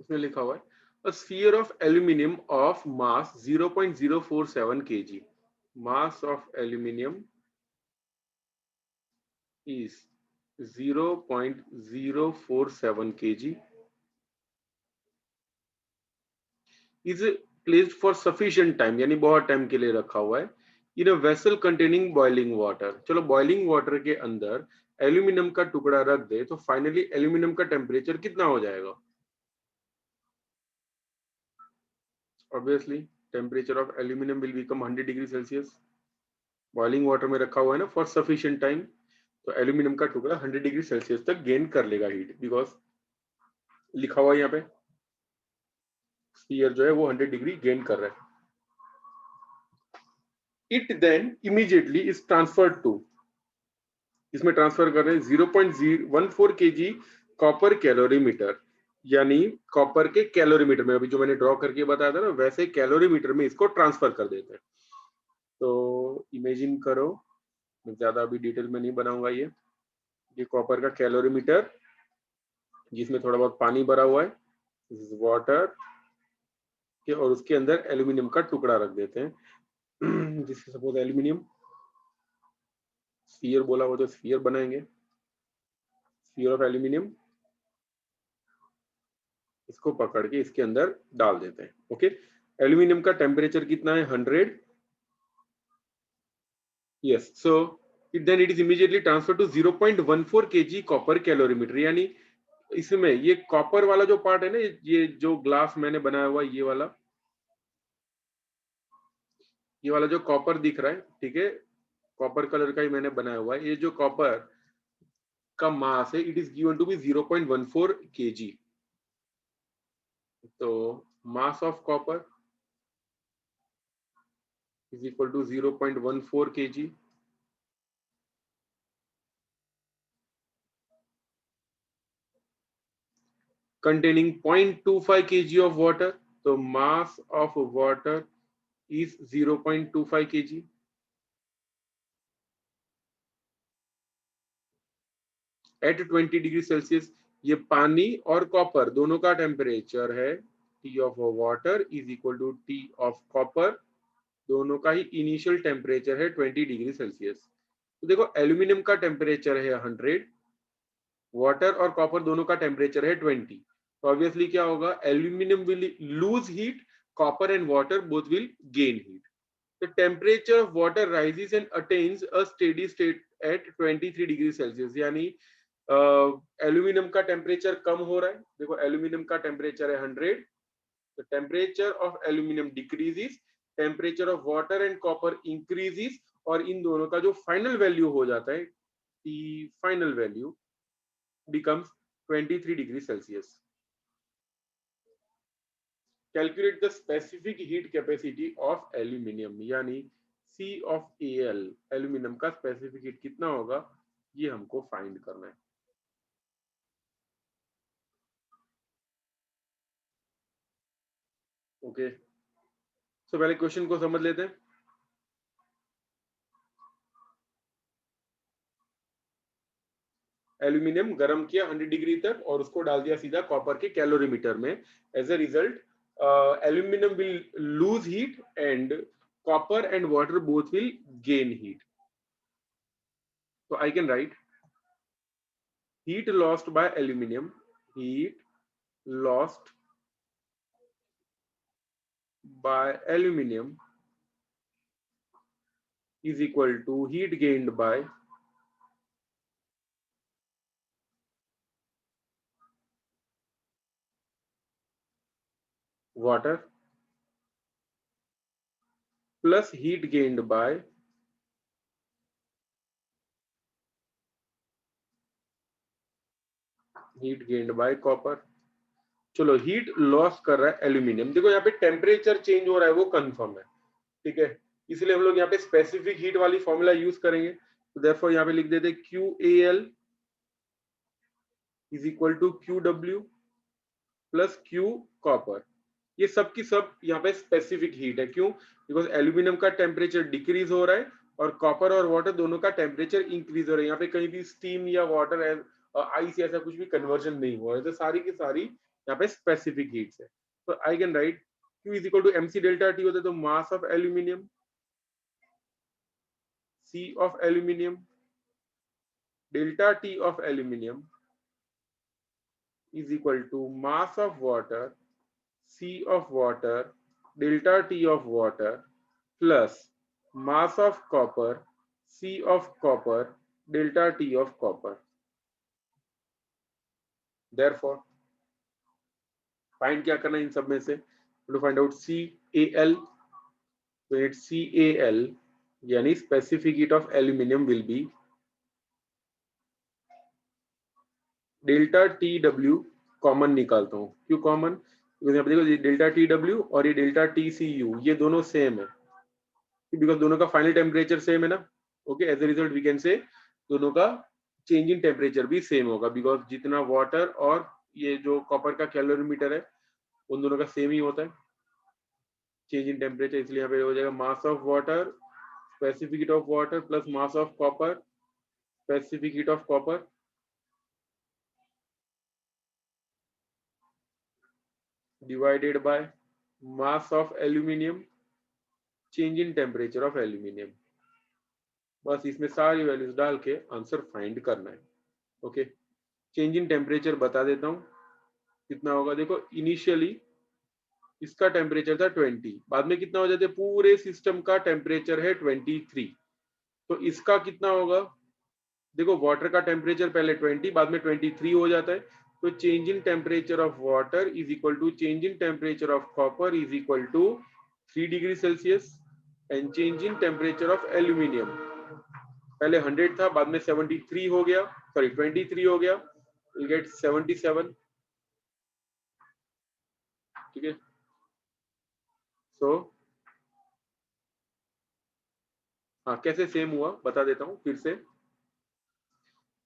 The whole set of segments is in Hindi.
इसमें लिखा हुआ है a sphere of aluminum of mass 0.047 kg. Mass of aluminum is 0.047 kg is placed for sufficient time, यानी बहुत टाइम के लिए रखा हुआ है in a vessel containing boiling water. चलो boiling water के अंदर एल्यूमिनियम का टुकड़ा रख दे तो फाइनली एल्यूमिनियम का टेम्परेचर कितना हो जाएगा? Obviously temperature of aluminum will become 100 degree Celsius. Boiling water में रखा हुआ है ना फॉर सफिशिएंट टाइम, तो एल्यूमिनियम का टुकड़ा 100 डिग्री सेल्सियस तक गेन कर लेगा हीट, बिकॉज लिखा हुआ है यहाँ पे स्फीयर जो है वो 100 डिग्री गेन कर रहा है. It then immediately is transferred to, इसमें ट्रांसफर कर रहे हैं 0.014 kg कॉपर कैलोरीमीटर, यानी कॉपर के कैलोरीमीटर में, अभी जो मैंने ड्रॉ करके बताया था ना वैसे कैलोरीमीटर में इसको ट्रांसफर कर देते हैं. तो इमेजिन करो, मैं ज्यादा अभी डिटेल में नहीं बनाऊंगा. ये कॉपर का कैलोरीमीटर जिसमें थोड़ा बहुत पानी भरा हुआ है, वाटर के, और उसके अंदर एल्यूमिनियम का टुकड़ा रख देते हैं जिससे सपोज एल्यूमिनियम स्फीयर बोला हो तो स्फीयर बनाएंगे, स्फीयर ऑफ एल्यूमिनियम, इसको पकड़ के इसके अंदर डाल देते हैं. ओके, एल्यूमिनियम का टेम्परेचर कितना है? 100. Yes, so it is immediately transfer to 0.14 kg copper calorimeter, यानी इसमें ये कॉपर वाला जो पार्ट है ना, ये जो ग्लास मैंने बनाया हुआ ये वाला जो कॉपर दिख रहा है, ठीक है, कॉपर कलर का ही मैंने बनाया हुआ है. ये जो कॉपर का मास है it is given to be 0.14 kg. तो mass of copper is equal to 0.14 kg. containing 0.25 kg of water, तो mass of water is 0.25 kg. at 20 degree Celsius. ये पानी और कॉपर दोनों का टेम्परेचर है T of water is equal to T of copper, दोनों का ही इनिशियल टेम्परेचर है 20 डिग्री सेल्सियस. तो देखो एल्यूमिनियम का टेम्परेचर है 100, वाटर और कॉपर दोनों का टेम्परेचर है 20. तो ऑब्वियसली क्या होगा? Aluminium will lose heat, copper and water both will gain heat. The temperature of water rises and attains a steady state at 23 degree Celsius, यानी एल्यूमिनियम का टेम्परेचर कम हो रहा है. देखो एल्यूमिनियम का टेम्परेचर है 100, the temperature of aluminum decreases, temperature of water and copper increases, और इन दोनों का जो फाइनल वैल्यू हो जाता है T final value becomes 23 degree Celsius. Calculate the specific heat capacity of aluminium, यानी C of Al, एल्यूमिनियम का स्पेसिफिक हीट कितना होगा ये हमको फाइंड करना है. ओके, सो पहले क्वेश्चन को समझ लेते हैं. एल्यूमिनियम गर्म किया 100 डिग्री तक और उसको डाल दिया सीधा कॉपर के कैलोरीमीटर में. As a result aluminum will lose heat and copper and water both will gain heat. So I can write heat lost by aluminum, heat lost by aluminum is equal to heat gained by water plus heat gained by copper. चलो हीट लॉस कर रहा है एल्यूमिनियम. देखो यहाँ पे टेम्परेचर चेंज हो रहा है वो कंफर्म है, ठीक है, इसलिए हम लोग यहाँ पे स्पेसिफिक हीट वाली फॉर्मूला यूज करेंगे. तो देयरफॉर यहाँ पे लिख देते QAL is equal to QW plus Q copper. ये सब की सब यहाँ पे स्पेसिफिक हीट है. क्यों? बिकॉज एल्यूमिनियम का टेम्परेचर डिक्रीज हो रहा है और कॉपर और वाटर दोनों का टेम्परेचर इंक्रीज हो रहा है. यहाँ पे कहीं भी स्टीम या वाटर आइस ऐसा कुछ भी कन्वर्जन नहीं हुआ है, तो सारी की सारी यहाँ पे स्पेसिफिक हीट्स है। तो I can write Q is equal to MC delta T होता है, तो mass of aluminium, C of aluminium, delta T of aluminium is equal to mass of water, C of water, delta T of water plus mass of copper, C of copper, delta T of copper. Therefore, find क्या करना है इन सब में से? To find out CAL, so it's CAL, यानी specific heat of aluminium will be delta TW, common निकालता हूँ। क्यों कॉमन? क्योंकि यहाँ पे देखो डेल्टा TW और ये डेल्टा TCU ये दोनों सेम है, बिकॉज दोनों का फाइनल टेम्परेचर सेम है ना। Okay, as a result we can say दोनों का चेंज इन टेम्परेचर भी सेम होगा, बिकॉज जितना वाटर और ये जो कॉपर का कैलोरीमीटर है उन दोनों का सेम ही होता है चेंज इन टेम्परेचर। इसलिए यहाँ पे हो जाएगा mass of water, specific heat of water plus mass of copper, specific heat of copper divided by mass of aluminium, change in temperature of aluminium. बस इसमें सारी वैल्यूज डाल के आंसर फाइंड करना है। ओके, चेंज इन टेम्परेचर बता देता हूँ कितना होगा। देखो इनिशियली इसका टेम्परेचर था 20, बाद में कितना हो जाता है, पूरे सिस्टम का टेम्परेचर है 23, तो इसका कितना होगा? देखो वाटर का टेम्परेचर पहले 20 बाद में 23 हो जाता है, तो change in temperature of water is equal to change in temperature of copper is equal to 3 degree Celsius and change in temperature of aluminium पहले 100 था बाद में 73 हो गया, सॉरी 23 हो गया, विल गेट 77। ठीक है, सो हाँ कैसे सेम हुआ बता देता हूँ फिर से।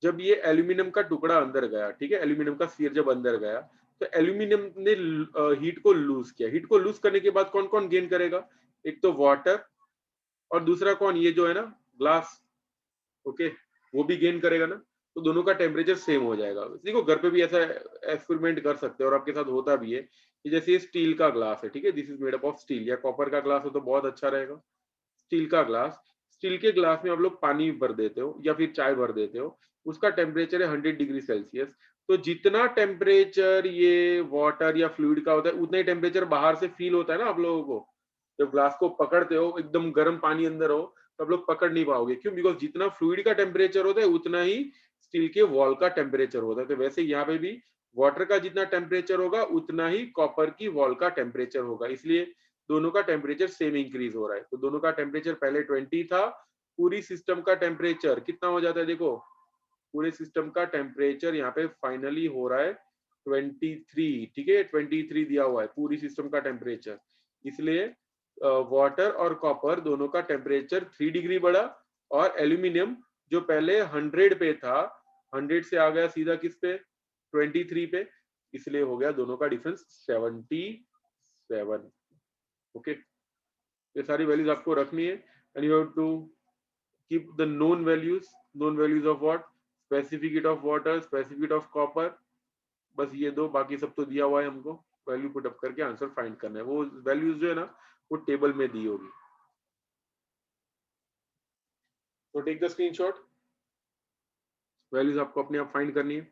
जब ये एल्यूमिनियम का टुकड़ा अंदर गया, ठीक है, एल्यूमिनियम का स्फीयर जब अंदर गया तो एल्यूमिनियम ने हीट को लूज किया। हीट को लूज करने के बाद कौन कौन गेन करेगा? एक तो वाटर और दूसरा कौन, ये जो है ना ग्लास। ओके, वो भी गेन करेगा ना, तो दोनों का टेम्परेचर सेम हो जाएगा। देखो घर पे भी ऐसा एक्सपेरिमेंट कर सकते हो और आपके साथ होता भी है कि जैसे ये स्टील का ग्लास है, ठीक है, this is made up of steel, या कॉपर का ग्लास हो तो बहुत अच्छा रहेगा। स्टील का ग्लास, स्टील के ग्लास में आप लोग पानी भर देते हो या फिर चाय भर देते हो, उसका टेम्परेचर है 100 डिग्री सेल्सियस। तो जितना टेम्परेचर ये वाटर या फ्लूइड का होता है उतना ही टेम्परेचर बाहर से फील होता है ना आप लोगों को। जब ग्लास को पकड़ते हो एकदम गर्म पानी अंदर हो तो आप लोग पकड़ नहीं पाओगे, क्यों? बिकॉज जितना फ्लूइड का टेम्परेचर होता है उतना ही स्टील के वॉल का टेम्परेचर होता है। तो वैसे यहाँ पे भी वाटर का जितना टेम्परेचर होगा उतना ही कॉपर की वॉल का टेम्परेचर होगा, इसलिए दोनों का टेम्परेचर सेम इंक्रीज हो रहा है। तो दोनों का टेम्परेचर पहले 20 था, पूरी सिस्टम का टेम्परेचर कितना हो जाता है? देखो पूरे सिस्टम का टेम्परेचर यहाँ पे फाइनली हो रहा है 23, ठीक है, 23 दिया हुआ है पूरी सिस्टम का टेम्परेचर। इसलिए वाटर और कॉपर दोनों का टेम्परेचर 3 डिग्री बढ़ा और एल्यूमिनियम जो पहले 100 पे था 100 से आ गया सीधा किस पे? 23 पे, इसलिए हो गया दोनों का डिफरेंस 77। ओके, ये सारी वैल्यूज आपको रखनी है and you have to keep the known values of what? Specific heat of water, specific heat of copper, बस ये दो, बाकी सब तो दिया हुआ है, हमको वैल्यू पुट अप करके आंसर फाइंड करना है। वो वैल्यूज जो है ना वो टेबल में दी होगी, तो टेक द स्क्रीनशॉट, वैल्यूज आपको अपने आप फाइंड करनी है।